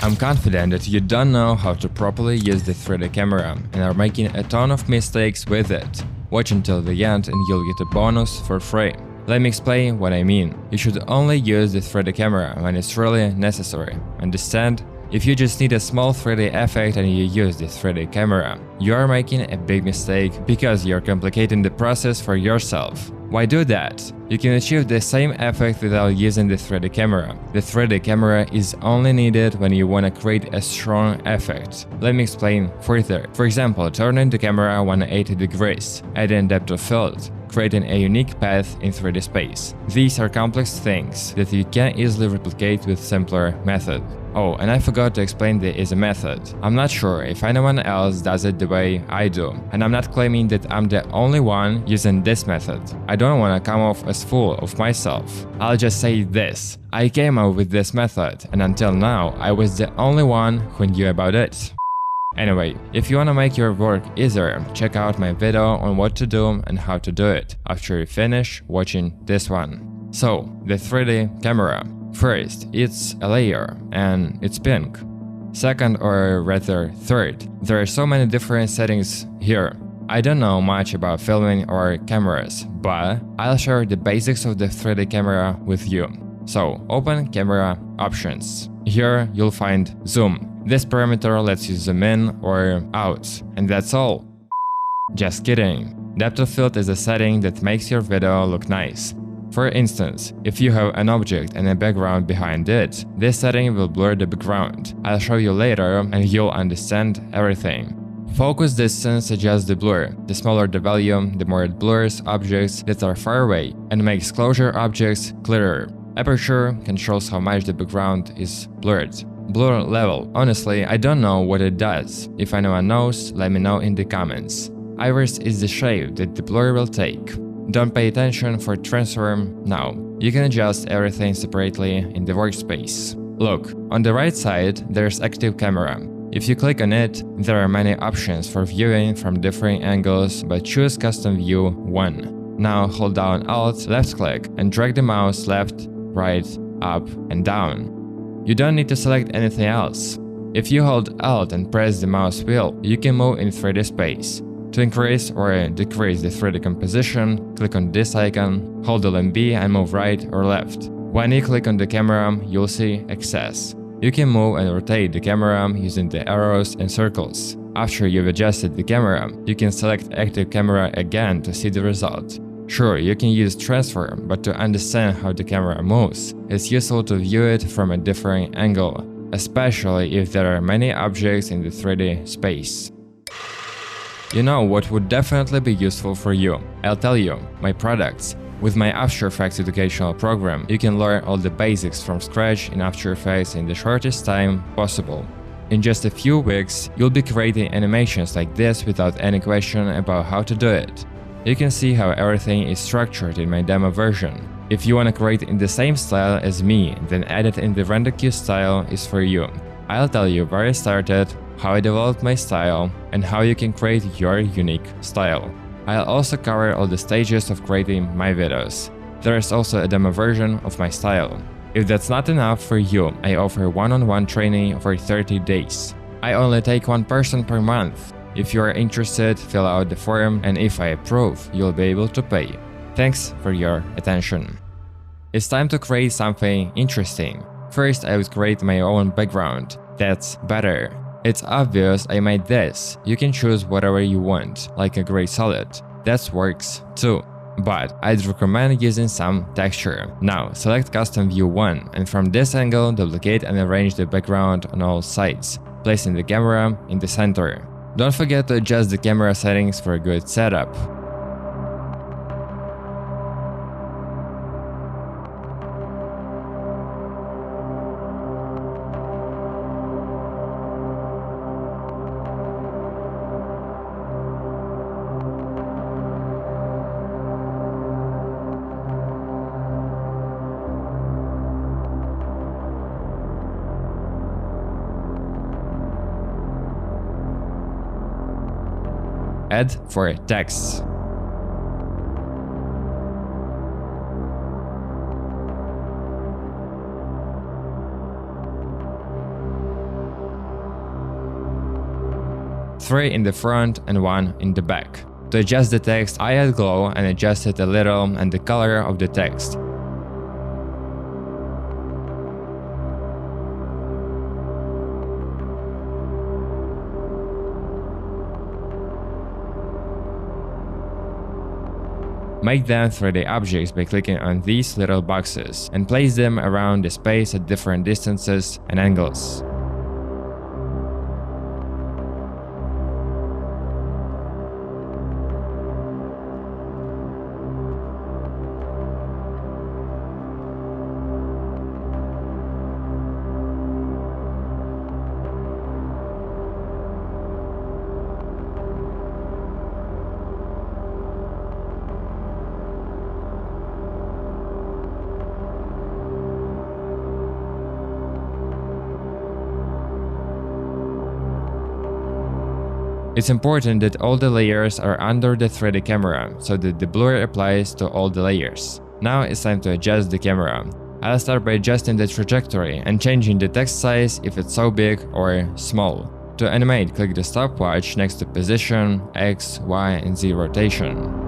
I'm confident that you don't know how to properly use the 3D camera and are making a ton of mistakes with it. Watch until the end and you'll get a bonus for free. Let me explain what I mean. You should only use the 3D camera when it's really necessary. Understand? If you just need a small 3D effect and you use the 3D camera, you are making a big mistake because you're complicating the process for yourself. Why do that? You can achieve the same effect without using the 3D camera. The 3D camera is only needed when you want to create a strong effect. Let me explain further. For example, turning the camera 180 degrees, adding depth of field, creating a unique path in 3D space. These are complex things that you can easily replicate with simpler method. Oh, and I forgot to explain the easy method. I'm not sure if anyone else does it the way I do, and I'm not claiming that I'm the only one using this method. I don't want to come off as full of myself. I'll just say this. I came up with this method, and until now, I was the only one who knew about it. Anyway, if you want to make your work easier, check out my video on what to do and how to do it after you finish watching this one. So, the 3D camera. First, it's a layer, and it's pink. Second, or rather third, there are so many different settings here. I don't know much about filming or cameras, but I'll share the basics of the 3D camera with you. So, open camera options. Here you'll find zoom. This parameter lets you zoom in or out, and that's all. Just kidding. Depth of field is a setting that makes your video look nice. For instance, if you have an object and a background behind it, this setting will blur the background. I'll show you later and you'll understand everything. Focus distance adjusts the blur. The smaller the value, the more it blurs objects that are far away and makes closer objects clearer. Aperture controls how much the background is blurred. Blur level. Honestly, I don't know what it does. If anyone knows, let me know in the comments. Iris is the shape that the blur will take. Don't pay attention for transform now. You can adjust everything separately in the workspace. Look, on the right side there's active camera. If you click on it, there are many options for viewing from different angles, but choose custom view 1. Now hold down Alt, left click and drag the mouse left, right, up and down. You don't need to select anything else. If you hold Alt and press the mouse wheel, you can move in 3D space. To increase or decrease the 3D composition, click on this icon, hold LMB and move right or left. When you click on the camera, you'll see Access. You can move and rotate the camera using the arrows and circles. After you've adjusted the camera, you can select Active Camera again to see the result. Sure, you can use Transform, but to understand how the camera moves, it's useful to view it from a different angle, especially if there are many objects in the 3D space. You know what would definitely be useful for you? I'll tell you, my products. With my After Effects educational program, you can learn all the basics from scratch in After Effects in the shortest time possible. In just a few weeks, you'll be creating animations like this without any question about how to do it. You can see how everything is structured in my demo version. If you want to create in the same style as me, then Edit in the Render Queue style is for you. I'll tell you where I started, how I developed my style, and how you can create your unique style. I'll also cover all the stages of creating my videos. There is also a demo version of my style. If that's not enough for you, I offer one-on-one training for 30 days. I only take one person per month. If you are interested, fill out the form, and if I approve, you'll be able to pay. Thanks for your attention. It's time to create something interesting. First, I would create my own background. That's better. It's obvious I made this. You can choose whatever you want, like a gray solid. That works too. But I'd recommend using some texture. Now, select Custom View 1, and from this angle, duplicate and arrange the background on all sides, placing the camera in the center. Don't forget to adjust the camera settings for a good setup. Add for text. 3 in the front and 1 in the back. To adjust the text, I add glow and adjust it a little and the color of the text. Make them 3D objects by clicking on these little boxes and place them around the space at different distances and angles. It's important that all the layers are under the 3D camera, so that the blur applies to all the layers. Now it's time to adjust the camera. I'll start by adjusting the trajectory and changing the text size if it's so big or small. To animate, click the stopwatch next to position, X, Y, and Z rotation.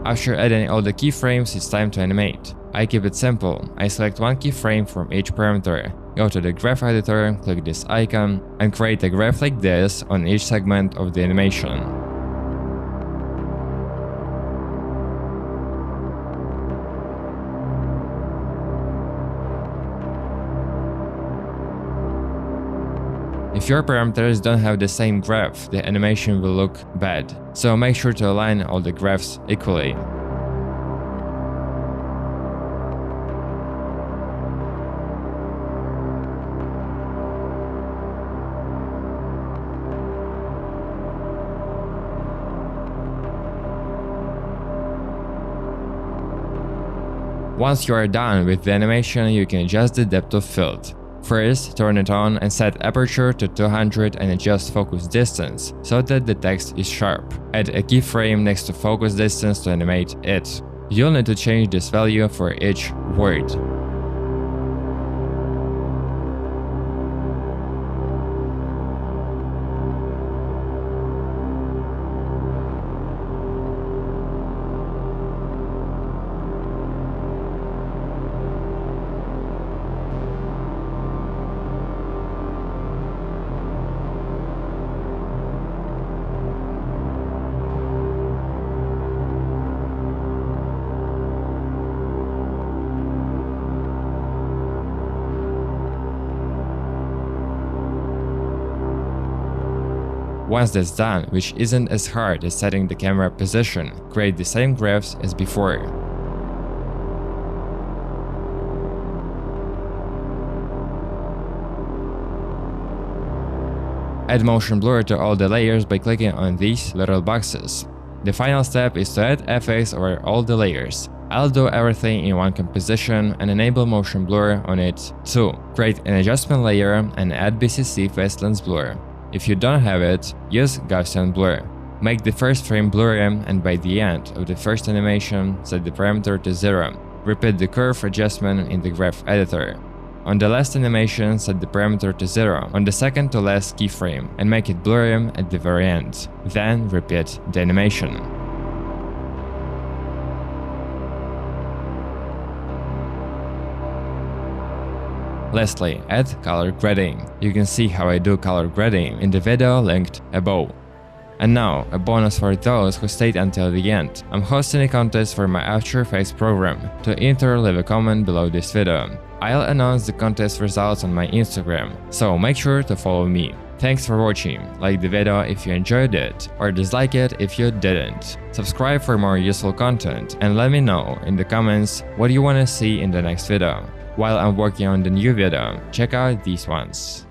After adding all the keyframes, it's time to animate. I keep it simple. I select one keyframe from each parameter, go to the graph editor, click this icon, and create a graph like this on each segment of the animation. If your parameters don't have the same graph, the animation will look bad, so make sure to align all the graphs equally. Once you are done with the animation, you can adjust the depth of field. First, turn it on and set aperture to 200 and adjust focus distance so that the text is sharp. Add a keyframe next to focus distance to animate it. You'll need to change this value for each word. Once that's done, which isn't as hard as setting the camera position, create the same graphs as before. Add motion blur to all the layers by clicking on these little boxes. The final step is to add effects over all the layers. I'll do everything in one composition and enable motion blur on it too. Create an adjustment layer and add BCC Fast Lens Blur. If you don't have it, use Gaussian blur. Make the first frame blurry and by the end of the first animation, set the parameter to 0. Repeat the curve adjustment in the graph editor. On the last animation, set the parameter to 0 on the second to last keyframe and make it blurry at the very end. Then repeat the animation. Lastly, add color grading. You can see how I do color grading in the video linked above. And now, a bonus for those who stayed until the end. I'm hosting a contest for my After Effects program. To enter, leave a comment below this video. I'll announce the contest results on my Instagram, so make sure to follow me. Thanks for watching, like the video if you enjoyed it, or dislike it if you didn't. Subscribe for more useful content, and let me know in the comments what you want to see in the next video. While I'm working on the new video, check out these ones.